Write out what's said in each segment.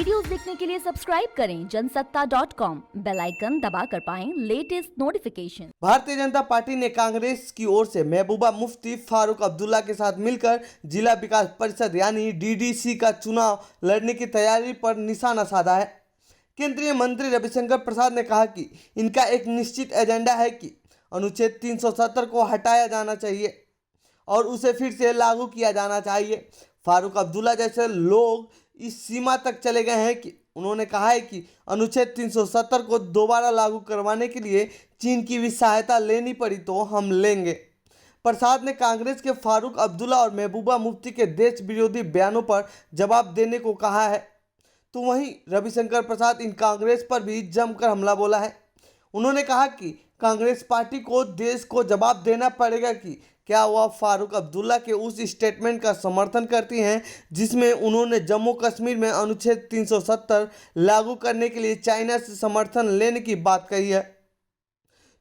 Videos देखने के लिए सब्सक्राइब करें जनसत्ता.com, बेल आइकन दबाकर पाएं latest notification. Bharatiya Janata party ने कांग्रेस की ओर से महबूबा मुफ्ती फारूक अब्दुल्ला के साथ मिलकर जिला विकास परिषद यानी डीडीसी का चुनाव लड़ने की तैयारी पर निशाना साधा है। केंद्रीय मंत्री रविशंकर प्रसाद ने कहा कि इनका एक निश्चित एजेंडा है कि अनुच्छेद 370 को हटाया जाना चाहिए और उसे फिर से लागू किया जाना चाहिए। फारूक अब्दुल्ला जैसे लोग इस सीमा तक चले गए हैं कि उन्होंने कहा है कि अनुच्छेद 370 को दोबारा लागू करवाने के लिए चीन की भी सहायता लेनी पड़ी तो हम लेंगे। प्रसाद ने कांग्रेस के फारूक अब्दुल्ला और महबूबा मुफ्ती के देश विरोधी बयानों पर जवाब देने को कहा है, तो वहीं रविशंकर प्रसाद इन कांग्रेस पर भी जमकर हमला बोला है। उन्होंने कहा कि कांग्रेस पार्टी को देश को जवाब देना पड़ेगा कि क्या वह फारूक अब्दुल्ला के उस स्टेटमेंट का समर्थन करती हैं जिसमें उन्होंने जम्मू कश्मीर में अनुच्छेद 370 लागू करने के लिए चाइना से समर्थन लेने की बात कही है।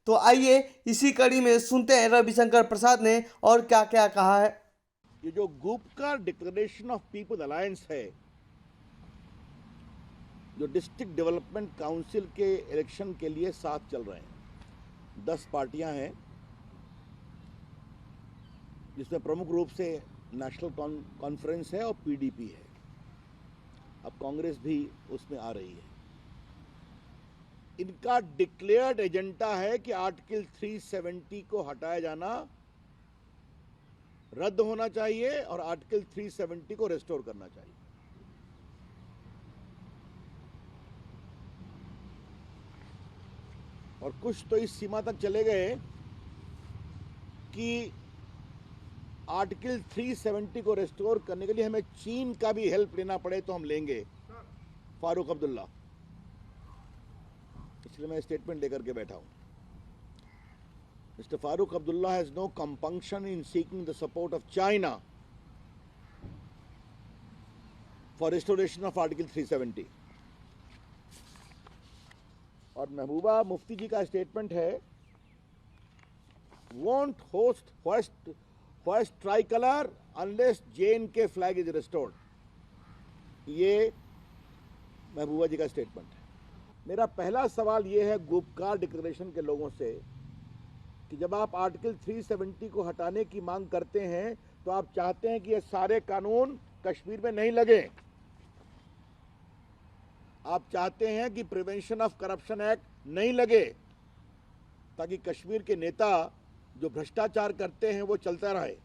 तो आइए इसी कड़ी में सुनते हैं रविशंकर प्रसाद ने और क्या क्या कहा है। ये जो Gupkar declaration of people alliance है, जो डिस्ट्रिक्ट डेवलपमेंट काउंसिल के इलेक्शन के लिए साथ चल रहे हैं, 10 पार्टियां हैं जिसमें प्रमुख रूप से नेशनल कॉन्फ्रेंस है और पीडीपी है। अब कांग्रेस भी उसमें आ रही है। इनका डिक्लेयर्ड एजेंडा है कि आर्टिकल 370 को हटाया जाना, रद्द होना चाहिए और आर्टिकल 370 को रेस्टोर करना चाहिए। और कुछ तो इस सीमा तक चले गए कि आर्टिकल 370 को रेस्टोर करने के लिए हमें चीन का भी हेल्प लेना पड़े तो हम लेंगे। फारूक अब्दुल्ला, इसलिए मैं स्टेटमेंट लेकर के बैठा हूं। Mister Farooq Abdullah has no compunction in seeking the support of China for restoration of article 370। और महबूबा मुफ्ती जी का स्टेटमेंट है, won't host first tricolour unless JNK flag is restored. ये महबूबा जी का स्टेटमेंट है। मेरा पहला सवाल यह है गुपकार डिक्लेरेशन के लोगों से कि जब आप आर्टिकल 370 को हटाने की मांग करते हैं तो आप चाहते हैं कि ये सारे कानून कश्मीर में नहीं लगे। आप चाहते हैं कि प्रिवेंशन ऑफ करप्शन एक्ट नहीं लगे ताकि कश्मीर के नेता जो भ्रष्टाचार करते हैं वो चलता रहे।